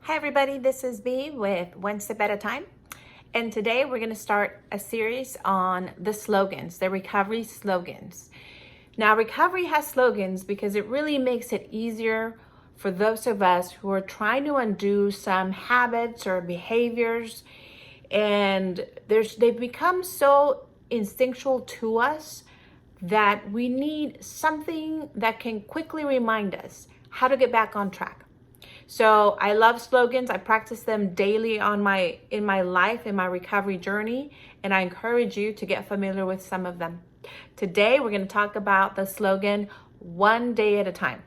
Hi everybody, this is B with One Step at a Time. And today we're going to start a series on the slogans, the recovery slogans. Now, recovery has slogans because it really makes it easier for those of us who are trying to undo some habits or behaviors. And they've become so instinctual to us that we need something that can quickly remind us how to get back on track. So I love slogans. I practice them daily in my life, in my recovery journey, and I encourage you to get familiar with some of them. Today, we're going to talk about the slogan, one day at a time.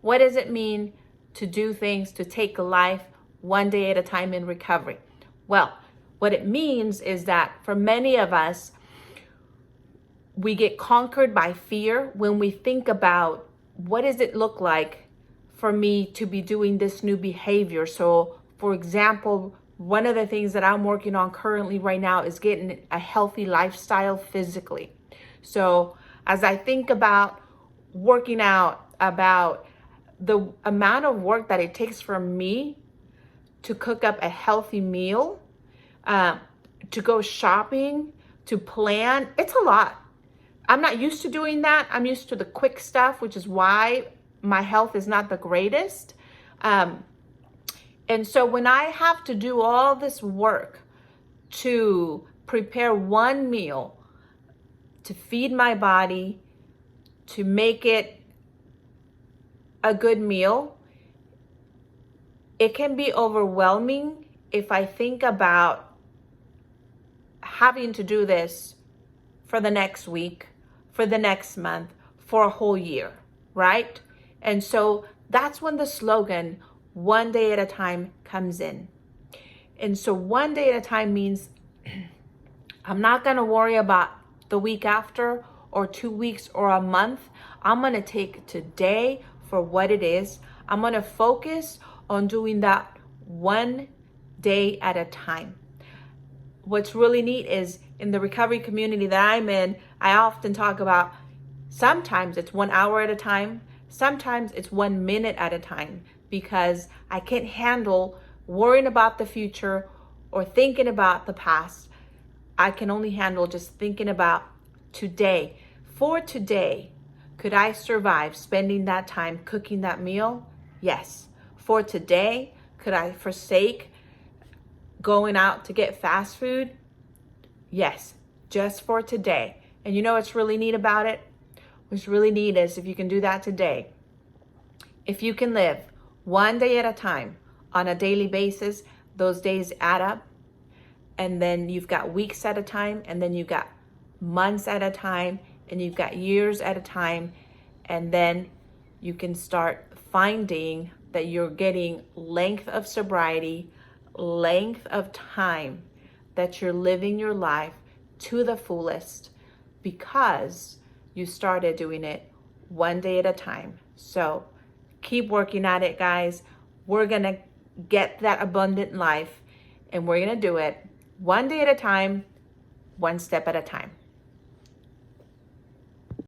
What does it mean to do things, to take life one day at a time in recovery? Well, what it means is that for many of us, we get conquered by fear when we think about what does it look like for me to be doing this new behavior. So for example, one of the things that I'm working on currently right now is getting a healthy lifestyle physically. So as I think about working out, about the amount of work that it takes for me to cook up a healthy meal, to go shopping, to plan, it's a lot. I'm not used to doing that. I'm used to the quick stuff, which is why my health is not the greatest. And so when I have to do all this work to prepare one meal, to feed my body, to make it a good meal, it can be overwhelming if I think about having to do this for the next week, for the next month, for a whole year, right? And so that's when the slogan, one day at a time, comes in. And so one day at a time means I'm not going to worry about the week after or 2 weeks or a month. I'm going to take today for what it is. I'm going to focus on doing that one day at a time. What's really neat is in the recovery community that I'm in, I often talk about sometimes it's 1 hour at a time. Sometimes it's 1 minute at a time because I can't handle worrying about the future or thinking about the past. I can only handle just thinking about today. For today, could I survive spending that time cooking that meal? Yes. For today, could I forsake going out to get fast food? Yes, just for today. And you know what's really neat about it? What's really neat is if you can do that today, if you can live one day at a time on a daily basis, those days add up. And then you've got weeks at a time, and then you've got months at a time, and you've got years at a time. And then you can start finding that you're getting length of sobriety, length of time that you're living your life to the fullest because you started doing it one day at a time. So keep working at it, guys. We're going to get that abundant life, and we're going to do it one day at a time, one step at a time.